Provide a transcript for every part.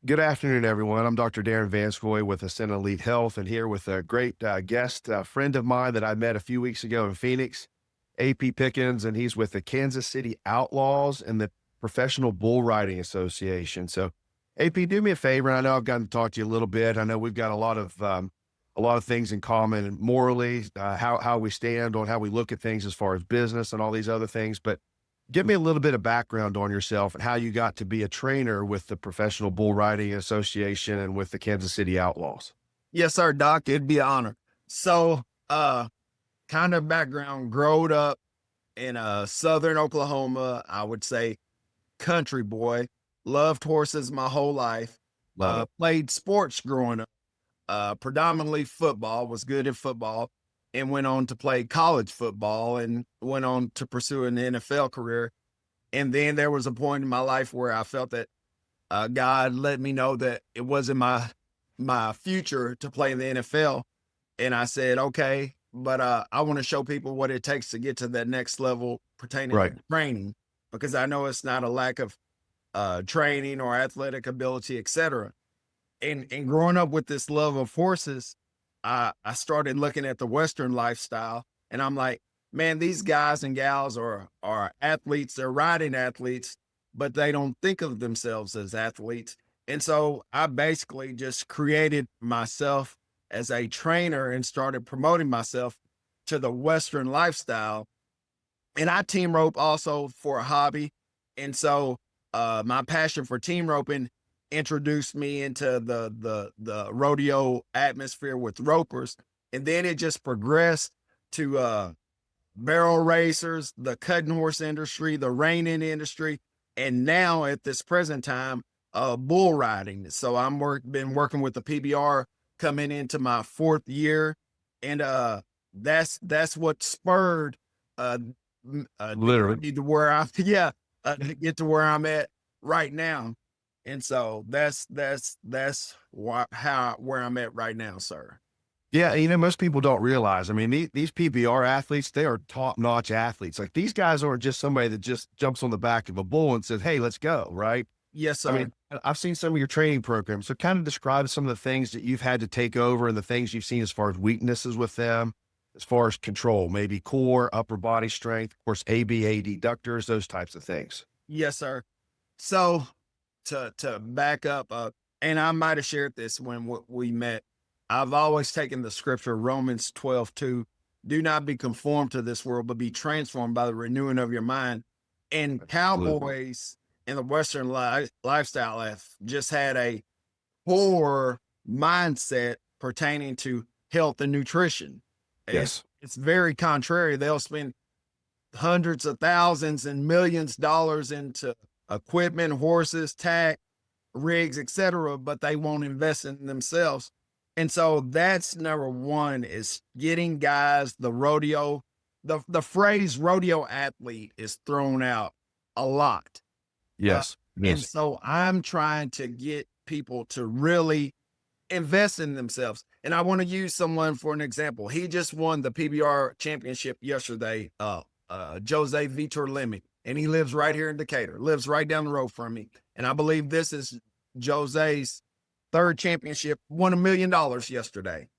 Good afternoon, everyone. I'm Dr. Darren Vanscoy with Ascent Elite Health, and here with a great guest friend of mine that I met a few weeks ago in Phoenix, AP Pickens, and he's with the Kansas City Outlaws and the Professional Bull Riding Association. So, AP, do me a favor. I know I've gotten to talk to you a little bit. I know we've got a lot of things in common, and morally, how we stand on how we look at things as far as business and all these other things, but give me a little bit of background on yourself and how you got to be a trainer with the Professional Bull Riding Association and with the Kansas City Outlaws. Yes, sir, Doc. It'd be an honor. So, kind of background, growed up in southern Oklahoma, I would say country boy, loved horses my whole life, Love it. played sports growing up, predominantly football, was good at football, and went on to play college football and went on to pursue an NFL career. And then there was a point in my life where I felt that God let me know that it wasn't my future to play in the NFL. And I said, okay, but I want to show people what it takes to get to that next level pertaining Right. to training, because I know it's not a lack of training or athletic ability, etc. And growing up with this love of horses, I started looking at the Western lifestyle, and I'm like, man, these guys and gals are athletes, they're riding athletes, but they don't think of themselves as athletes. And so I basically just created myself as a trainer and started promoting myself to the Western lifestyle. And I team rope also for a hobby. And so my passion for team roping introduced me into the rodeo atmosphere with ropers. And then it just progressed to barrel racers, the cutting horse industry, the reining industry, and now at this present time, bull riding. So been working with the PBR coming into my fourth year, and that's what spurred uh, the Literally. journey to where I yeah to get to where I'm at right now. And so that's where I'm at right now, sir. Yeah. Most people don't realize, I mean, these PBR athletes, they are top notch athletes. Like these guys aren't just somebody that just jumps on the back of a bull and says, hey, let's go. Right. Yes, I sir. mean, I've seen some of your training programs. So kind of describe some of the things that you've had to take over and the things you've seen as far as weaknesses with them, as far as control, maybe core, upper body strength, of course, ABA deductors, those types of things. Yes, sir. So to back up, and I might have shared this when we met. I've always taken the scripture Romans 12:2. Do not be conformed to this world, but be transformed by the renewing of your mind. And Absolutely. cowboys in the Western lifestyle have just had a poor mindset pertaining to health and nutrition. Yes. It's very contrary. They'll spend hundreds of thousands and millions of dollars into equipment, horses, tack, rigs, etc., but they won't invest in themselves. And so that's number one, is getting guys the rodeo. The phrase rodeo athlete is thrown out a lot. Uh, Yes. and Yes. so I'm trying to get people to really invest in themselves. And I want to use someone for an example. He just won the PBR championship yesterday, Jose Vitor Lemmy, and he lives right here in Decatur, lives right down the road from me. And I believe this is Jose's third championship, won $1 million yesterday.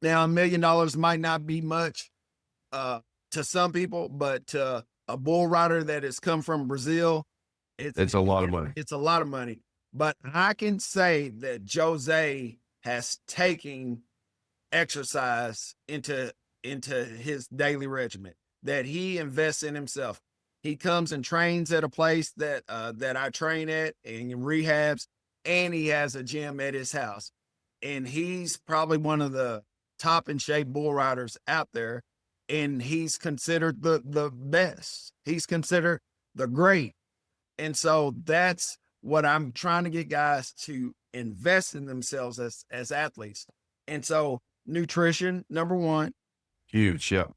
Now, $1 million might not be much to some people, but to a bull rider that has come from Brazil, it's It's a lot of money. it's a lot of money. But I can say that Jose has taken exercise into his daily regimen, that he invests in himself. He comes and trains at a place that I train at and rehabs, and he has a gym at his house. And he's probably one of the top in shape bull riders out there. And he's considered the best. He's considered the great. And so that's what I'm trying to get guys to invest in themselves as athletes. And so nutrition, number one. Huge. Yeah.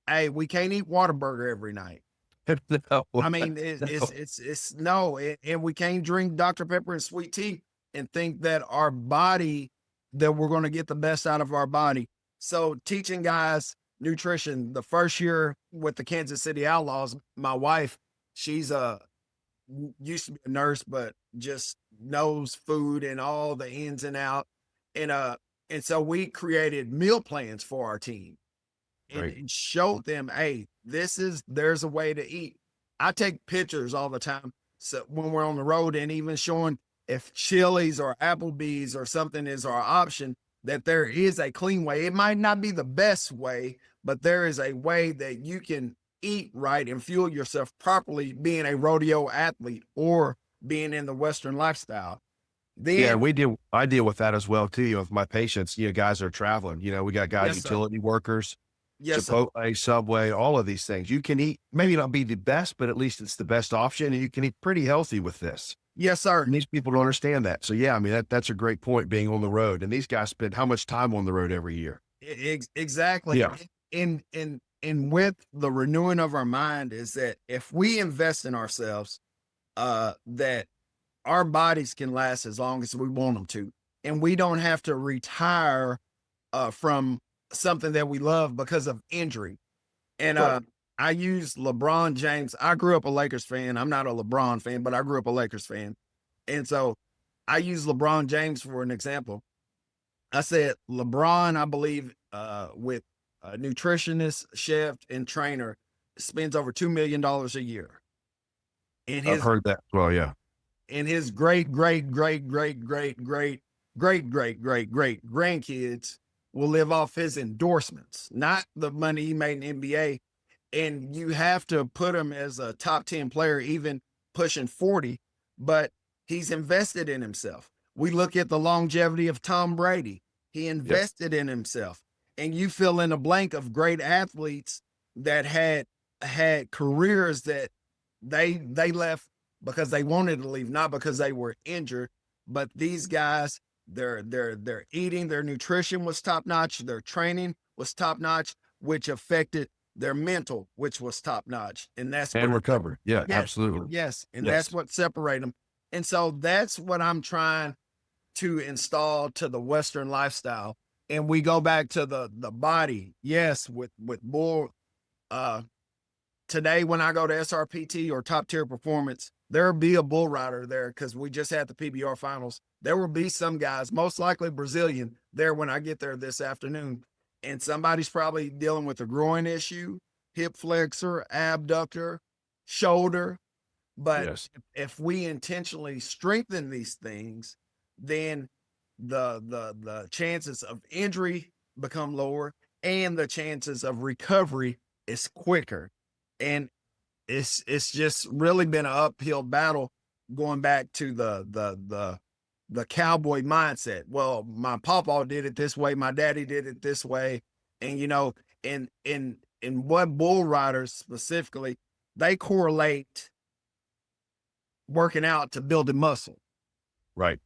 Hey, we can't eat Whataburger every night. No, I mean, no. it's no, and we can't drink Dr. Pepper and sweet tea and think that our body, that we're going to get the best out of our body. So teaching guys nutrition, the first year with the Kansas City Outlaws, my wife, she's used to be a nurse, but just knows food and all the ins and out. And and so we created meal plans for our team Great. and showed them, hey, there's a way to eat. I take pictures all the time. So when we're on the road and even showing if Chili's or Applebee's or something is our option, that there is a clean way. It might not be the best way, but there is a way that you can eat right and fuel yourself properly being a rodeo athlete or being in the Western lifestyle. Yeah, Then, I deal with that as well too, with my patients, guys that are traveling, we got guys, yes, sir. utility workers, Yes, sir. Chipotle, Subway, all of these things. You can eat, maybe not be the best, but at least it's the best option, and you can eat pretty healthy with this. Yes, sir. And these people don't understand that. So yeah, I mean, that's a great point, being on the road. And these guys spend how much time on the road every year? Exactly. Yeah. And with the renewing of our mind is that if we invest in ourselves, that our bodies can last as long as we want them to, and we don't have to retire from something that we love because of injury. And Right. I use LeBron James. I grew up a Lakers fan. I'm not a LeBron fan, but I grew up a Lakers fan. And so I use LeBron James for an example. I said LeBron, I believe, with a nutritionist, chef, and trainer, spends over $2 million a year. And I've heard that. Well, yeah. his great, great, great, great, great, great, great, great, great, great grandkids will live off his endorsements, not the money he made in NBA. And you have to put him as a top 10 player, even pushing 40, but he's invested in himself. We look at the longevity of Tom Brady. He Yeah. invested in himself. And you fill in a blank of great athletes that had careers that they left because they wanted to leave, not because they were injured. But these guys, their eating, their nutrition was top notch, their training was top notch, which affected their mental, which was top notch. And that's And what, recover. Yeah, yes, absolutely. yes. And that's Yes. what separated them. And so that's what I'm trying to install to the Western lifestyle. And we go back to the body. Yes, with bull, today when I go to SRPT or top tier performance, there'll be a bull rider there because we just had the PBR finals. There will be some guys, most likely Brazilian, there when I get there this afternoon. And somebody's probably dealing with a groin issue, hip flexor, abductor, shoulder. But Yes. if we intentionally strengthen these things, then the chances of injury become lower and the chances of recovery is quicker. And it's just really been an uphill battle going back to the cowboy mindset. Well, my papa did it this way, my daddy did it this way. And in what bull riders specifically, they correlate working out to building muscle. Right.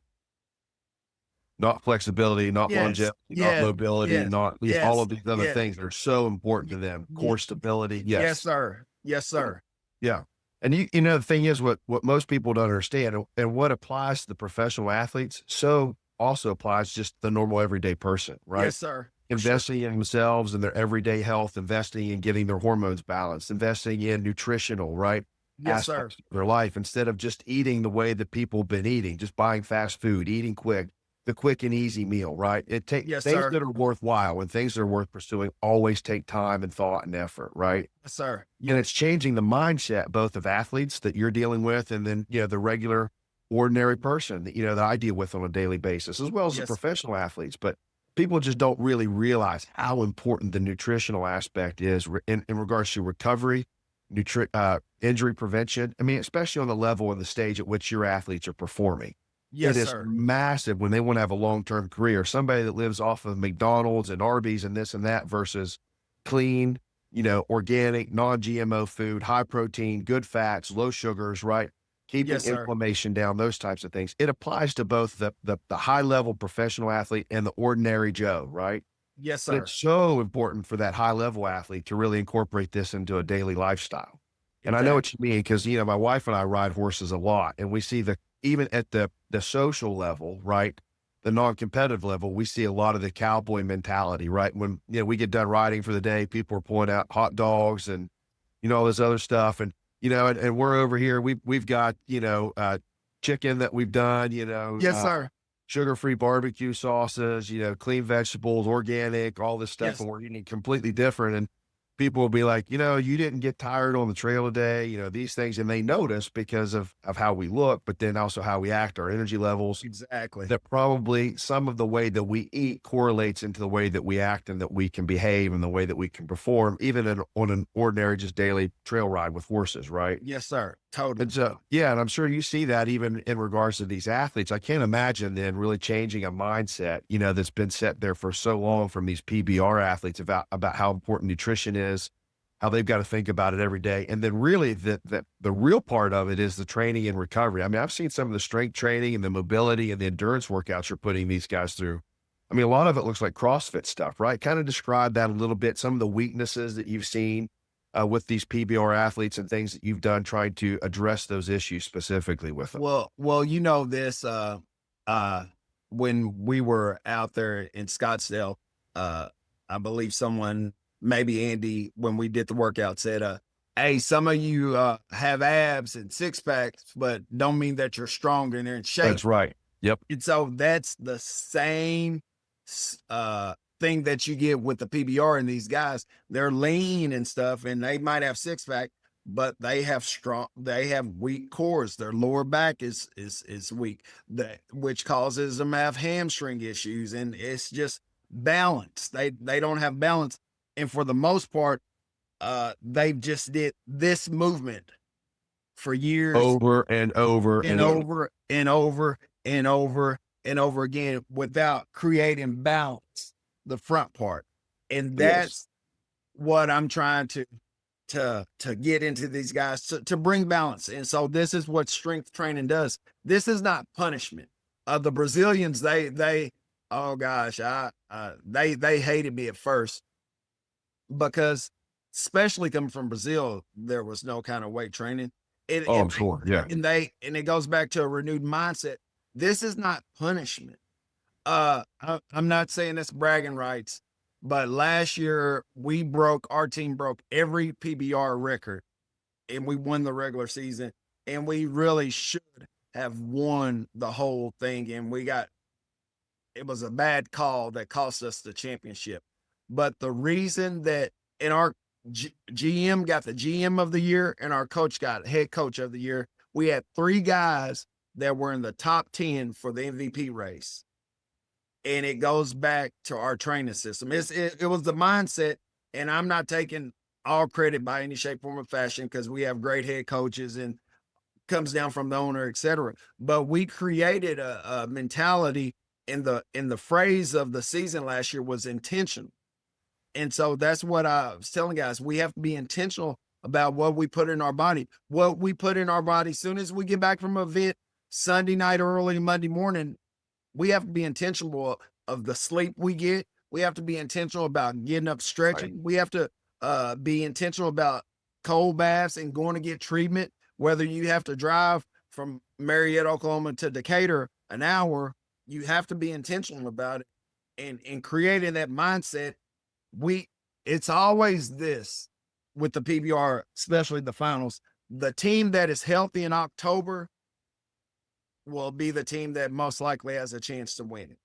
Not flexibility, not Yes, longevity, not yes, mobility, yes, not all yes, of these other yes, things that are so important to them. yes, Core stability. yes, Yes. sir. Yes, sir. Yeah. And the thing is, what most people don't understand, and what applies to the professional athletes, so also applies just to the normal everyday person, right? Yes, sir. For sure. Investing in themselves and their everyday health, investing in getting their hormones balanced, investing in nutritional, right? Yes, sir. Aspects of their life, instead of just eating the way that people have been eating, just buying fast food, eating quick, the quick and easy meal, right? It takes Yes, things sir. that are worthwhile and things that are worth pursuing always take time and thought and effort, right? Yes, sir. And it's changing the mindset both of athletes that you're dealing with, and then, the regular ordinary person that, that I deal with on a daily basis, as well as the Yes. professional athletes. But people just don't really realize how important the nutritional aspect is in regards to recovery, injury prevention. I mean, especially on the level and the stage at which your athletes are performing. It Yes, is sir. massive when they want to have a long-term career. Somebody that lives off of McDonald's and Arby's and this and that versus clean, organic, non-GMO food, high protein, good fats, low sugars, right? Keeping Yes, sir. inflammation down, those types of things. It applies to both the high level professional athlete and the ordinary Joe, right? Yes, But sir. it's so important for that high level athlete to really incorporate this into a daily lifestyle. And I know what Exactly. you mean because, my wife and I ride horses a lot, and we see even at the social level, right? The non-competitive level, we see a lot of the cowboy mentality, right? When, we get done riding for the day, people are pulling out hot dogs and, all this other stuff. And, and we're over here, we've got, chicken that we've done, Yes, sir. sugar-free barbecue sauces, clean vegetables, organic, all this stuff, Yes, and we're eating completely different. And people will be like, you didn't get tired on the trail today, these things, and they notice because of how we look, but then also how we act, our energy levels. exactly. That probably some of the way that we eat correlates into the way that we act and that we can behave and the way that we can perform, even on an ordinary, just daily trail ride with horses, right? Yes, sir. Totally. And so, yeah, and I'm sure you see that even in regards to these athletes. I can't imagine then really changing a mindset, that's been set there for so long from these PBR athletes about how important nutrition is, how they've got to think about it every day. And then really the real part of it is the training and recovery. I mean, I've seen some of the strength training and the mobility and the endurance workouts you're putting these guys through. I mean, a lot of it looks like CrossFit stuff, right? Kind of describe that a little bit, some of the weaknesses that you've seen with these PBR athletes and things that you've done trying to address those issues specifically with them. Well, this, when we were out there in Scottsdale, I believe someone, maybe Andy, when we did the workout said, hey, some of you, have abs and six packs, but don't mean that you're strong and they're in shape. That's right. Yep. And so that's the same, thing that you get with the PBR and these guys. They're lean and stuff, and they might have six pack, but they have weak cores. Their lower back is weak, which causes them to have hamstring issues, and it's just balance. They don't have balance, and for the most part, they've just did this movement for years, Over and over and over and over and over and over again, without creating balance, the front part. And that's what I'm trying to get into these guys, to bring balance. And so this is what strength training does. This is not punishment. The Brazilians, they oh gosh, they hated me at first, because especially coming from Brazil, there was no kind of weight training. I'm sure. Yeah. And it goes back to a renewed mindset. This is not punishment. I'm not saying it's bragging rights, but last year our team broke every PBR record, and we won the regular season, and we really should have won the whole thing. And it was a bad call that cost us the championship. But the reason that, in our GM got the GM of the year and our coach got head coach of the year, we had 3 guys that were in the top 10 for the MVP race. And it goes back to our training system. It was the mindset, and I'm not taking all credit by any shape, form, or fashion, because we have great head coaches and comes down from the owner, etc. But we created a mentality, in the phrase of the season last year was intentional. And so that's what I was telling guys. We have to be intentional about what we put in our body. What we put in our body, soon as we get back from an event, Sunday night or early Monday morning, we have to be intentional of the sleep we get. We have to be intentional about getting up, stretching. Right. We have to be intentional about cold baths and going to get treatment. Whether you have to drive from Marietta, Oklahoma to Decatur an hour, you have to be intentional about it, and creating that mindset. It's always this with the PBR, especially the finals. The team that is healthy in October will be the team that most likely has a chance to win it.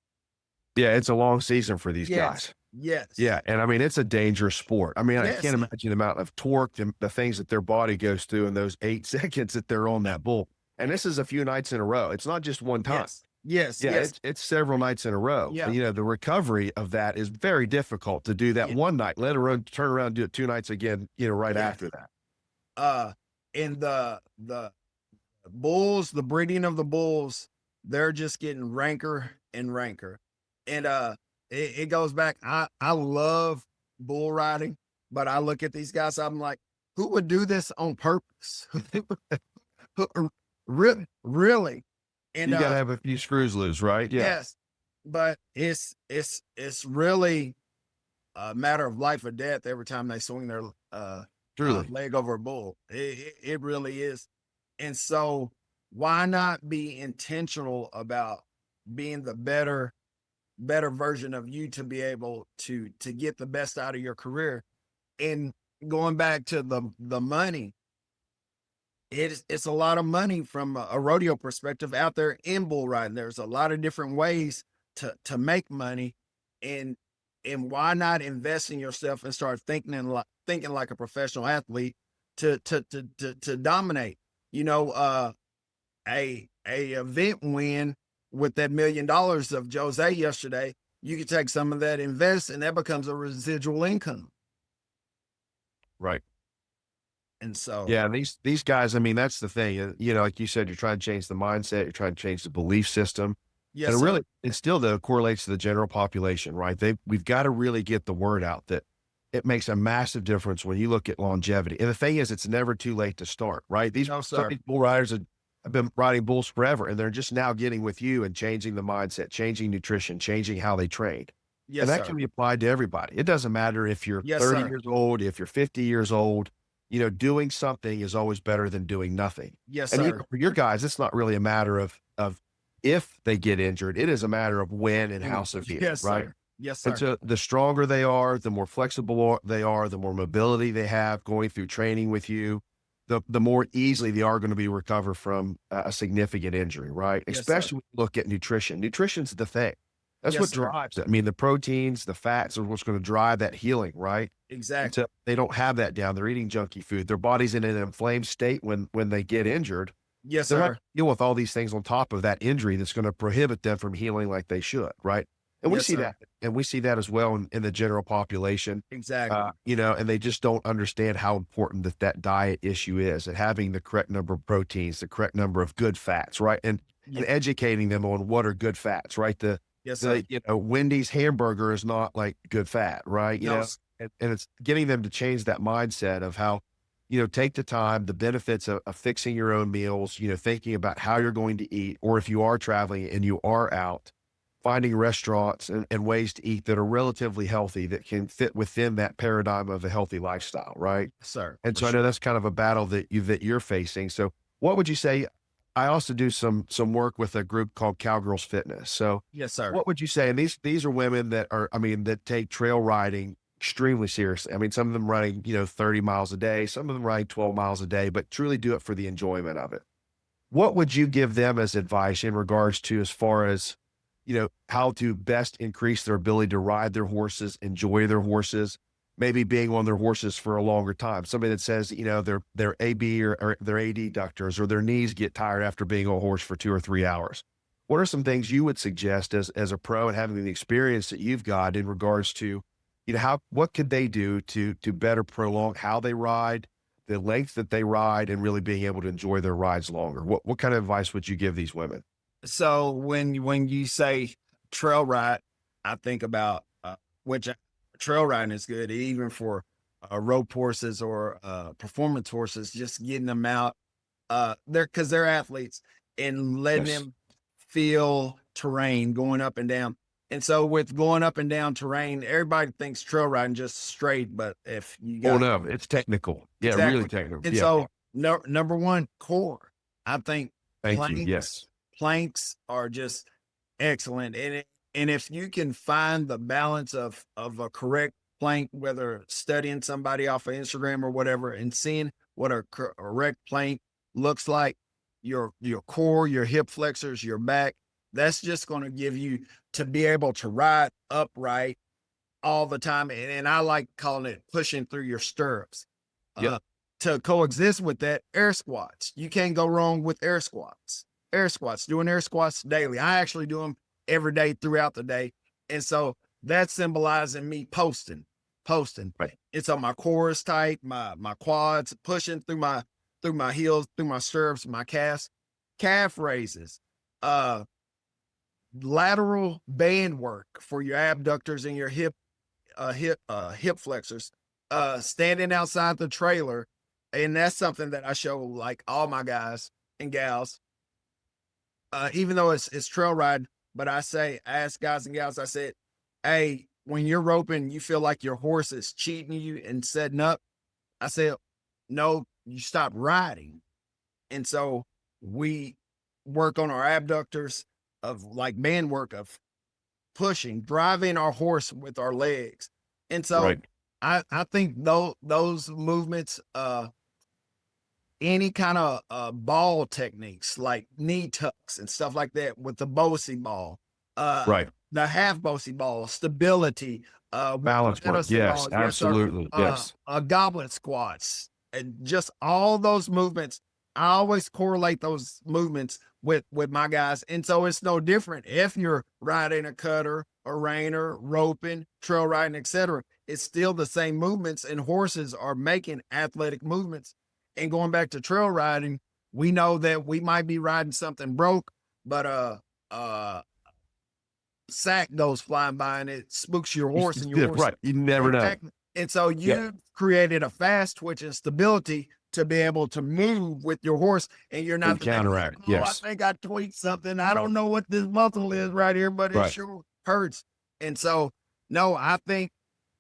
Yeah, it's a long season for these guys. Yes. Yeah, and I mean, it's a dangerous sport. I mean, I can't imagine the amount of torque and the things that their body goes through in those 8 seconds that they're on that bull. And this is a few nights in a row. It's not just one time. Yes. It's several nights in a row. Yeah. The recovery of that is very difficult to do that one night, let alone turn around and do it 2 nights again, right after that. And the bulls, the breeding of the bulls, they're just getting ranker and ranker. And it goes back. I love bull riding, but I look at these guys, I'm like, who would do this on purpose? Really? And you gotta have a few screws loose, right? Yeah. Yes, but it's really a matter of life or death every time they swing their leg over a bull. It really is. And so why not be intentional about being the better version of you, to be able to get the best out of your career? And going back to the money, it's a lot of money from a rodeo perspective out there in bull riding. There's a lot of different ways to make money, and why not invest in yourself and start thinking like a professional athlete to dominate. You know, a event win with that $1 million of Jose yesterday, you could take some of that, invest, and that becomes a residual income. Right. And so, Yeah, and these guys, I mean, that's the thing. You know, like you said, you're trying to change the mindset, you're trying to change the belief system. yes, And it sir. really, it still though correlates to the general population, right? We've got to really get the word out that it makes a massive difference when you look at longevity. And the thing is, it's never too late to start, right? No, Some of sir. these bull riders have been riding bulls forever, and they're just now getting with you and changing the mindset, changing nutrition, changing how they train. And Yes, that sir. can be applied to everybody. It doesn't matter if you're Yes, 30 sir. years old, if you're 50 years old, you know, doing something is always better than doing nothing. Yes, And you sir. know, for your guys, it's not really a matter of if they get injured, it is a matter of when and how severe, Yes, right? sir. Yes, And sir. so the stronger they are, the more flexible they are, the more mobility they have going through training with you, the more easily they are going to be recover from a significant injury, right? Yes, sir. Especially when you look at nutrition. Nutrition's the thing. That's Yes, what sir. drives it. I mean, the proteins, the fats are what's going to drive that healing, right? And Exactly. so they don't have that down. They're eating junky food. Their body's in an inflamed state when they get injured. Yes, They're not sir. deal with all these things on top of that injury that's going to prohibit them from healing like they should, right? And we Yes, see sir. that, and we see that as well in the general population, Exactly. you know, and they just don't understand how important that diet issue is, and having the correct number of proteins, the correct number of good fats, right? And Ye educating them on what are good fats, right? Yes, sir. You know, Wendy's hamburger is not like good fat, right? You No, know, and it's getting them to change that mindset of how, you know, take the time, the benefits of fixing your own meals, you know, thinking about how you're going to eat, or if you are traveling and you are out, finding restaurants and ways to eat that are relatively healthy that can fit within that paradigm of a healthy lifestyle, right? sir, And for so I know sure. that's kind of a battle that you're facing. So what would you say? I also do some work with a group called Cowgirls Fitness. So Yes, sir. what would you say? And these are women that are, I mean, that take trail riding extremely seriously. I mean, some of them running, you know, 30 miles a day, some of them riding 12 miles a day, but truly do it for the enjoyment of it. What would you give them as advice in regards to as far as, you know, how to best increase their ability to ride their horses, enjoy their horses, maybe being on their horses for a longer time? Somebody that says, you know, their AB or their AD ductors or their knees get tired after being on a horse for 2 or 3 hours. What are some things you would suggest as a pro and having the experience that you've got in regards to, you know, how what could they do to better prolong how they ride, the length that they ride, and really being able to enjoy their rides longer? What kind of advice would you give these women? So when you say trail ride, I think about trail riding is good even for rope horses or performance horses. Just getting them out, they're because they're athletes and letting Yes. them feel terrain going up and down. And so with going up and down terrain, everybody thinks trail riding just straight, but if you Oh got no, it's technical. Yeah, really exactly, technical. and Yeah. so no, number one, core. I think Thank you. planks Yes. planks are just excellent, and if you can find the balance of a correct plank, whether studying somebody off of Instagram or whatever, and seeing what a correct plank looks like, your core, your hip flexors, your back, that's just going to give you to be able to ride upright all the time. And I like calling it pushing through your stirrups. Yep. Uh, to coexist with that, air squats. You can't go wrong with air squats. Air squats, doing air squats daily. I actually do them every day throughout the day. And so that's symbolizing me posting. Right. And so my core is tight, my quads pushing through my heels, through my stirrups, my calf raises, uh, lateral band work for your abductors and your hip flexors, standing outside the trailer. And that's something that I show like all my guys and gals, even though it's trail ride, but I ask guys and gals, I said, hey, when you're roping, you feel like your horse is cheating you and setting up. I said, no, you stop riding. And so we work on our abductors of like band work of pushing, driving our horse with our legs. And so Right. I think those movements any kind of ball techniques like knee tucks and stuff like that with the Bosey ball, Right. the half Bosey ball, stability, Balance work. medicine Yes, ball, yes sir, absolutely. Yes. goblet squats, and just all those movements. I always correlate those movements with my guys, and so it's no different if you're riding a cutter, a reiner, roping, trail riding, etc. It's still the same movements, and horses are making athletic movements. And going back to trail riding, we know that we might be riding something broke, but uh sack goes flying by and it spooks your horse, and your Yeah, horse right. You never know. exactly. And so Yep. you created a fast twitch and stability to be able to move with your horse, and you're not And the next, counteract. oh, I Yes. think I tweaked something. I don't know what this muscle is right here, but it Right. sure hurts. And so, no, I think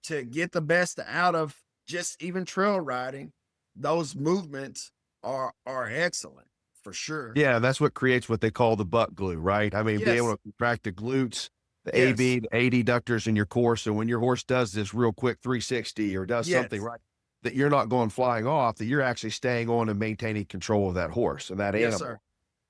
to get the best out of just even trail riding, those movements are excellent for sure. Yeah, that's what creates what they call the butt glue, right? I mean, being able Yes, to contract the glutes, the yes, AB, the adductors in your core. So when your horse does this real quick 360 or does something yes, right, that you're not going flying off, that you're actually staying on and maintaining control of that horse and that yes, animal. sir.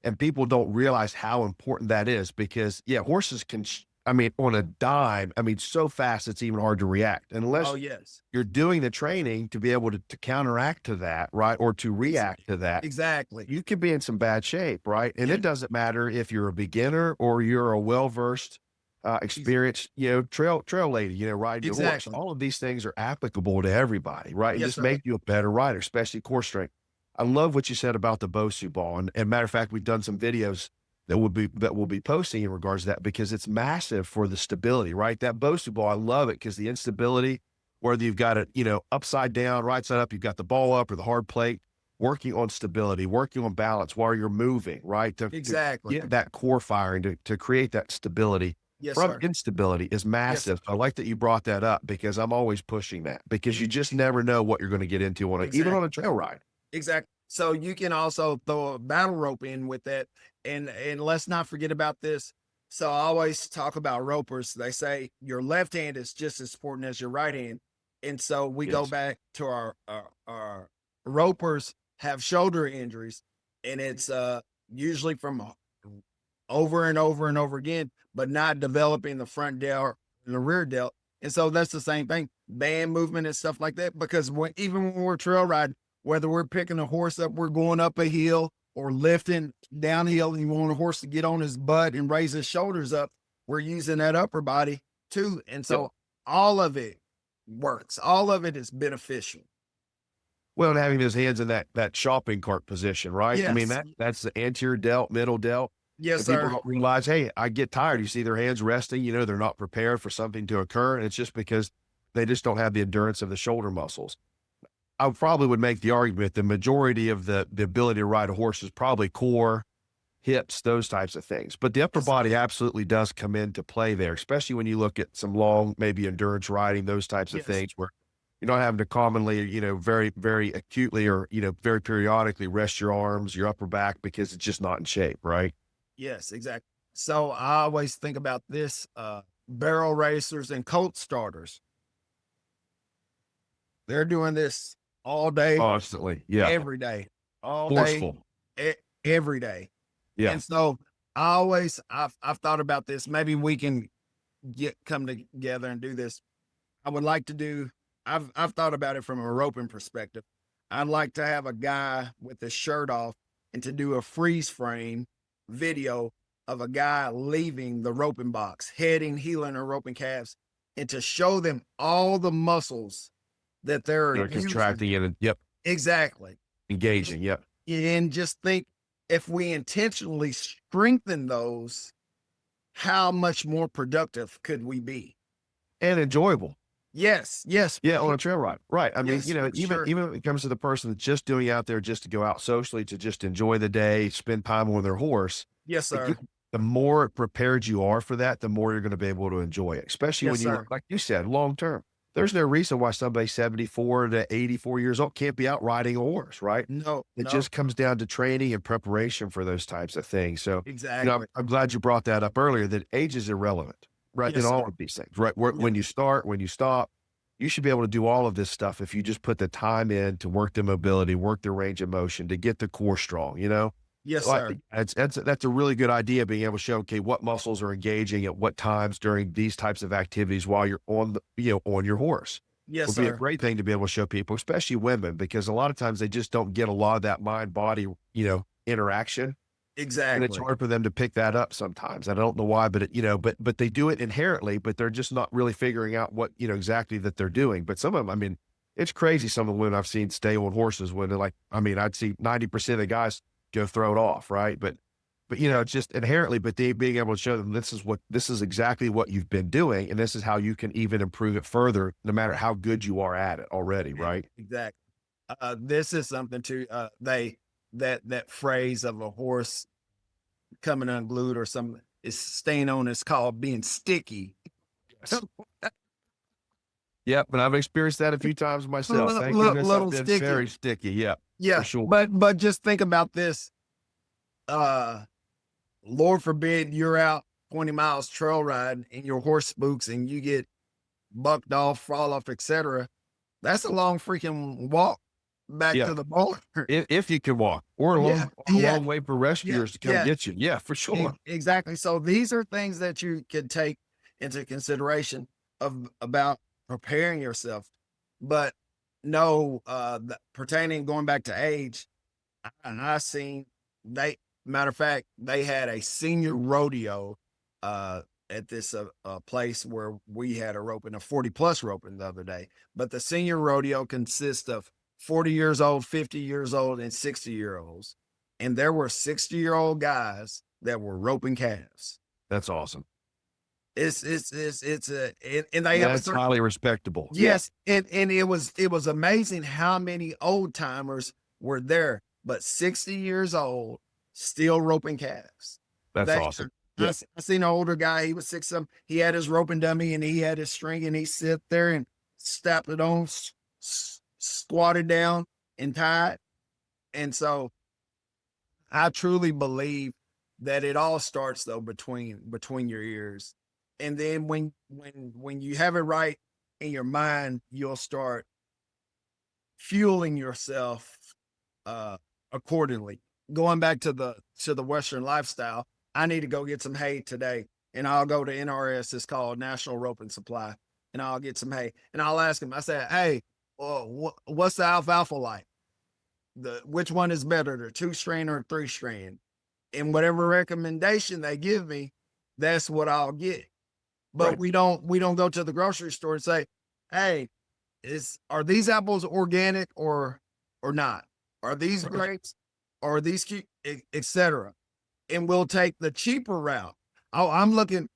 And people don't realize how important that is because, yeah, horses can, I mean, on a dime, I mean, so fast, it's even hard to react Oh, unless yes. you're doing the training to be able to counteract to that, right? Or to Ex- react to that. Exactly. You could be in some bad shape, right? And Yeah. it doesn't matter if you're a beginner or you're a well-versed, experienced, trail lady, riding your horse. Exactly. All of these things are applicable to everybody, right? And Yes, just sir. make you a better rider, especially core strength. I love what you said about the Bosu ball. And matter of fact, we've done some videos that we'll be posting in regards to that because it's massive for the stability, right? That Bosu ball, I love it because the instability, whether you've got it, upside down, right side up, you've got the ball up or the hard plate, working on stability, working on balance while you're moving, right? To Exactly. get that core firing, to create that stability Yes, from sir. instability is Yes, massive. I like that you brought that up because I'm always pushing that because you just never know what you're going to get into even on exactly. a trail ride. Exactly. So you can also throw a battle rope in with that. And let's not forget about this. So I always talk about ropers. They say your left hand is just as important as your right hand. And so we go Yes. back to our ropers have shoulder injuries, and it's usually from over and over and over again, but not developing the front delt and the rear delt. And so that's the same thing, band movement and stuff like that. Because even when we're trail riding, whether we're picking a horse up, we're going up a hill or lifting downhill, and you want a horse to get on his butt and raise his shoulders up, we're using that upper body too. And Yep. so all of it works. All of it is beneficial. Well, and having his hands in that shopping cart position, right? I mean, Yes. that's the anterior delt, middle delt. Yes, And people sir. don't realize, hey, I get tired. You see their hands resting, they're not prepared for something to occur. And it's just because they just don't have the endurance of the shoulder muscles. I probably would make the argument the majority of the ability to ride a horse is probably core, hips, those types of things. But the upper Yes, sir. body absolutely does come into play there, especially when you look at some long, maybe endurance riding, those types of Yes. things where you're not having to commonly, very, very acutely or, very periodically rest your arms, your upper back because it's just not in shape, right? Yes, exactly. So I always think about this, barrel racers and colt starters. They're doing this all day, Constantly. Yeah. every day, all day, Forceful. every day. Yeah. And so I've thought about this. Maybe we can come together and do this. I would like to do. I've thought about it from a roping perspective. I'd like to have a guy with his shirt off and to do a freeze frame video of a guy leaving the roping box, heading, heeling, or roping calves, and to show them all the muscles that they're They're using. contracting and, yep, Exactly. engaging. Yep. And just think, if we intentionally strengthen those, how much more productive could we be? And enjoyable. Yes, yes, Yeah, on a trail ride. Right. I mean, yes, even sure. even when it comes to the person that's just doing out there just to go out socially, to just enjoy the day, spend time with their horse, Yes, like sir. the more prepared you are for that, the more you're going to be able to enjoy it, especially Yes, when you, sir. like you said, long term. There's no reason why somebody 74 to 84 years old can't be out riding a horse, right? No, It no, just comes down to training and preparation for those types of things. So, exactly. I'm glad you brought that up earlier, that age is irrelevant, right? In Yes, all sir. of these things, right? When you start, when you stop, you should be able to do all of this stuff if you just put the time in to work the mobility, work the range of motion, to get the core strong, you know? Yes, So sir. that's a really good idea, being able to show, okay, what muscles are engaging at what times during these types of activities while you're on the, on your horse. Yes, Would be a sir. great thing to be able to show people, especially women, because a lot of times they just don't get a lot of that mind body, interaction. And it's Exactly. hard for them to pick that up sometimes. I don't know why, but but they do it inherently, but they're just not really figuring out what, exactly that they're doing. But some of them, I mean, it's crazy. Some of the women I've seen stay on horses when they're like, I mean, I'd see 90% of the guys go throw it off. Right. But it's just inherently, but they being able to show them this is exactly what you've been doing. And this is how you can even improve it further, no matter how good you are at it already. Right. Exactly. This is something too. That phrase of a horse coming unglued or something is staying on is called being sticky. Yes. Yep, and I've experienced that a few times myself. Little, Thank goodness I've little been sticky. very sticky. Yeah, for Yeah. sure. But just think about this. Uh Lord forbid you're out 20 miles trail riding and your horse spooks and you get bucked off, fall off, etc. That's a long freaking walk back Yeah, to the barn. if you can walk, or Yeah, a yeah, long way for yeah, rescuers to come yeah. get you. Yeah, for sure. Exactly. So these are things that you can take into consideration about preparing yourself. But no, pertaining going back to age, I seen they matter of fact, they had a senior rodeo at this place where we had a roping, a 40 plus roping the other day. But the senior rodeo consists of 40 years old, 50 years old, and 60-year-olds. And there were 60-year-old guys that were roping calves. That's awesome. It's a and they have a That's certain, highly respectable. Yeah, yes, and it was amazing how many old timers were there, but 60 years old still roping calves. that's They awesome. Yeah, I seen an older guy, he was six some, he had his roping dummy and he had his string and he sit there and stapled it on, squatted down and tied. And so I truly believe that it all starts though between your ears. And then when you have it right in your mind, you'll start fueling yourself uh accordingly. Going back to the Western lifestyle, I need to go get some hay today. And I'll go to NRS, it's called National Rope and Supply, and I'll get some hay. And I'll ask him, I said, hey, what's the alfalfa like? Which one is better, the 2-strand or 3-strand? And whatever recommendation they give me, that's what I'll get. But right. we don't go to the grocery store and say, hey, are these apples organic or not? Are these Right. grapes? Or are these cute, etc. And we'll take the cheaper route. Oh, I'm looking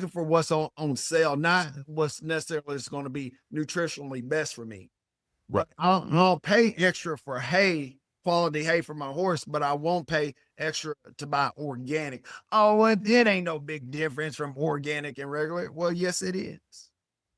for what's on sale, not what's necessarily is going to be nutritionally best for me. Right. But I'll pay extra for hay, quality hay for my horse, but I won't pay extra to buy organic. Oh, it ain't no big difference from organic and regular. Well, yes, it is.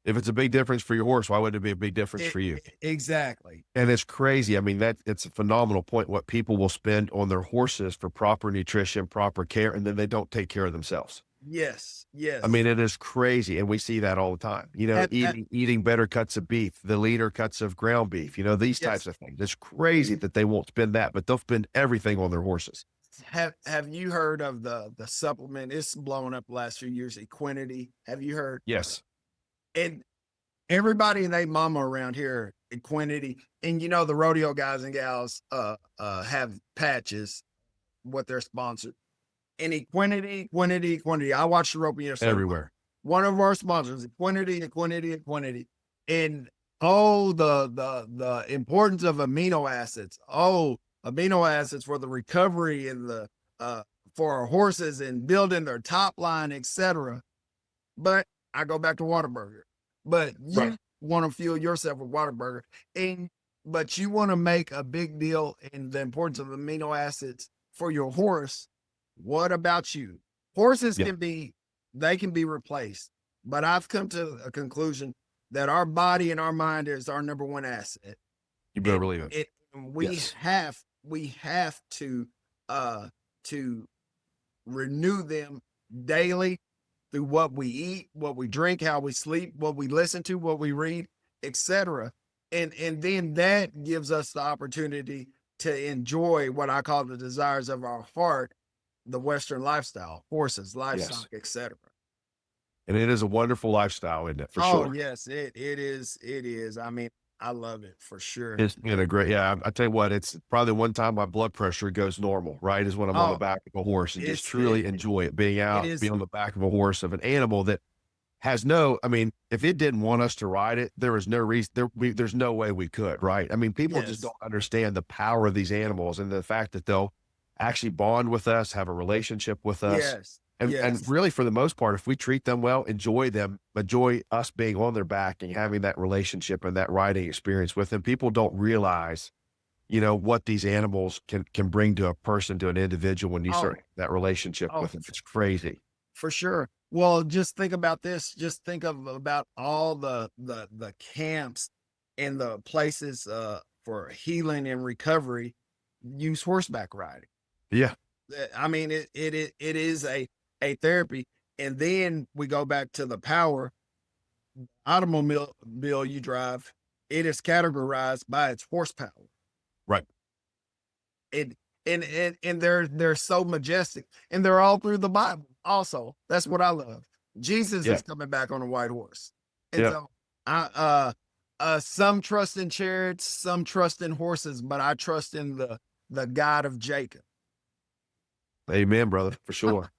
If it's a big difference for your horse, why would it be a big difference for you? Exactly. And it's crazy. I mean, it's a phenomenal point what people will spend on their horses for proper nutrition, proper care, and then they don't take care of themselves. Yes. I Yes. mean, it is crazy, and we see that all the time. And Eating better cuts of beef, the leaner cuts of ground beef. These types yes. of things. It's crazy that they won't spend that, but they'll spend everything on their horses. Have you heard of the supplement? It's blown up the last few years. Equinity. Have you heard? Yes, And everybody and they mama around here, Equinity, and the rodeo guys and gals have patches, what they're sponsored. And Equinity. I watched the roping yesterday. everywhere. One of our sponsors, Equinity. And oh, the importance of amino acids. Oh, amino acids for the recovery and the for our horses and building their top line, etc. But I go back to Whataburger. But Right. you want to fuel yourself with Whataburger, and but you want to make a big deal in the importance of amino acids for your horse. What about you? Horses Yeah, they can be replaced, but I've come to a conclusion that our body and our mind is our number one asset. you better And believe it. we Yes. have to renew them daily through what we eat, what we drink, how we sleep, what we listen to, what we read. etc. And then that gives us the opportunity to enjoy what I call the desires of our heart, the Western lifestyle, horses, Yes. livestock, etc. And it is a wonderful lifestyle, isn't it? For Oh sure. yes, it is. It is. I mean, I love it for sure. It's been a great, yeah. I tell you what, it's probably one time my blood pressure goes normal, right? Is when I'm on the Oh, back of a horse and just it's truly enjoy it, being it out, is. being on the back of a horse of an animal that has no, I mean, if it didn't want us to ride it, there was no reason, there's no way we could, right? I mean, people just Yes, don't understand the power of these animals and the fact that they'll actually bond with us, have a relationship with us. yes, And yes. really, for the most part, if we treat them well, enjoy them, enjoy us being on their back and having that relationship and that riding experience with them, people don't realize, what these animals can bring to a person, to an individual when you Oh, start that relationship oh, with them. It's crazy. for sure. Well, just think about this. Just think of about all the camps and the places for healing and recovery use horseback riding. Yeah. I mean, it is a therapy. And then we go back to the power automobile bill you drive. It is categorized by its horsepower. Right. And and they're so majestic, and they're all through the Bible. Also, that's what I love. Jesus Yeah. is coming back on a white horse, and Yeah. so I some trust in chariots, some trust in horses, but I trust in the God of Jacob. Amen, brother, for sure.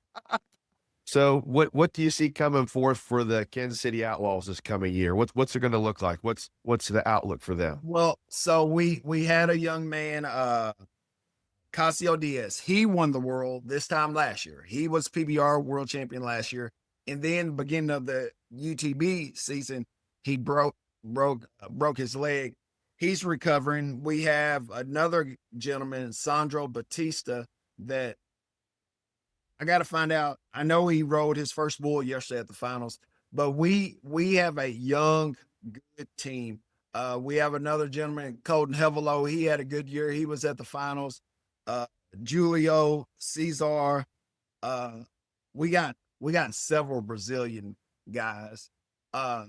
So what do you see coming forth for the Kansas City Outlaws this coming year? What's it going to look like? What's the outlook for them? Well, so we had a young man, Casio Diaz. He won the world this time last year. He was PBR world champion last year. And then beginning of the UTB season, he broke his leg. He's recovering. We have another gentleman, Sandro Batista, that I got to find out. I know he rode his first bull yesterday at the finals, but we have a young, good team. We have another gentleman, Colton Hevelo. He had a good year. He was at the finals. Uh, Julio Cesar. Uh, we got several Brazilian guys. Uh,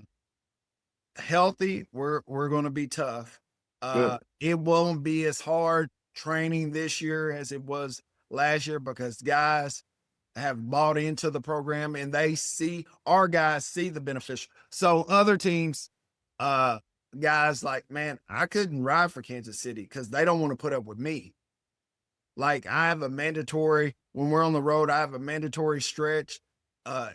Healthy. We're going to be tough. Good. It won't be as hard training this year as it was last year because guys have bought into the program and they see our guys see the beneficial. So other teams, uh, guys like, man, I couldn't ride for Kansas City because they don't want to put up with me. Like I have a mandatory when we're on the road, I have a mandatory stretch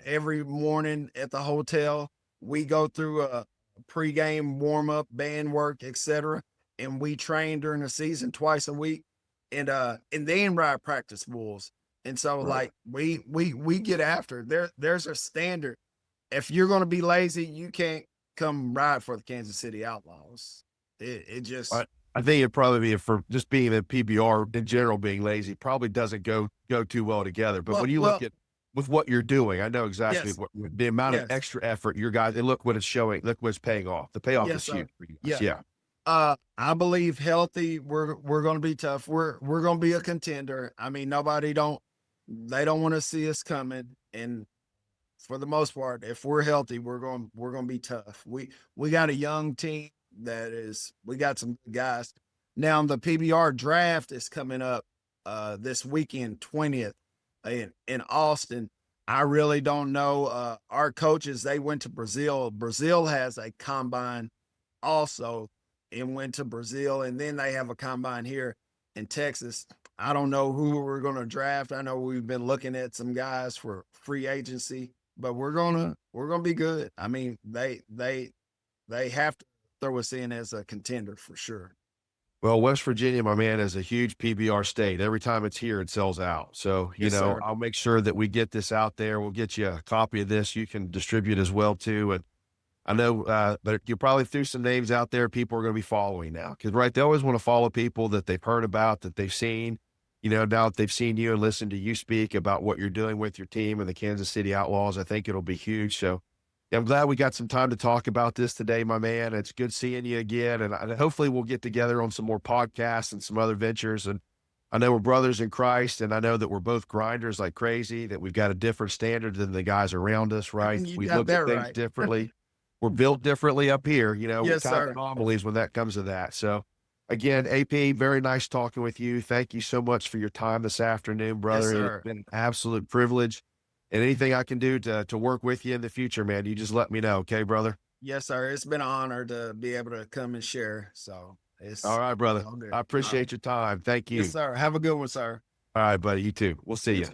every morning at the hotel. We go through a pregame warm up, band work, etc. And we train during the season twice a week and then ride practice bulls. And so Right. like we get after there's a standard. If you're gonna be lazy, you can't come ride for the Kansas City Outlaws. It just I think it'd probably be for just being a PBR in general, being lazy probably doesn't go too well together. But when you look well at with what you're doing, I know exactly yes, what the amount of yes. extra effort your guys, and look what it's showing. Look what's paying off. The payoff Yes, is huge sir. for you guys. Yeah. Yeah. I believe healthy. We're going to be tough. We're going to be a contender. I mean, they don't want to see us coming. And for the most part, if we're healthy, we're going to be tough. We got a young team we got some good guys. Now the PBR draft is coming up this weekend, 20th in Austin. I really don't know. Our coaches, they went to Brazil. Brazil has a combine also and went to Brazil, and then they have a combine here in Texas. I don't know who we're going to draft. I know we've been looking at some guys for free agency, but we're gonna be good. I mean, they have to throw us in as a contender for sure. Well, West Virginia, my man, is a huge PBR state. Every time it's here, it sells out. So, Yes, sir. I'll make sure that we get this out there. We'll get you a copy of this. You can distribute as well too. And I know, but you probably threw some names out there people are going to be following now. Because, right, they always want to follow people that they've heard about, that they've seen. Now that they've seen you and listened to you speak about what you're doing with your team and the Kansas City Outlaws, I think it'll be huge. So, yeah, I'm glad we got some time to talk about this today, my man. It's good seeing you again. And hopefully we'll get together on some more podcasts and some other ventures. And I know we're brothers in Christ, and I know that we're both grinders like crazy, that we've got a different standard than the guys around us, right? You We got look that at things right. differently. we're built differently up here, we're Yes, kind of sir. anomalies when that comes to that. So again, AP, very nice talking with you. Thank you so much for your time this afternoon, Yes, brother. It's sir. been an absolute privilege. And anything I can do to work with you in the future, man, you just let me know. Okay, brother. Yes, sir. It's been an honor to be able to come and share. So All right, brother. all good. I All right. appreciate your time. Thank Yes, you. sir. Have a good one, sir. All right, buddy. You too. We'll see You you. too.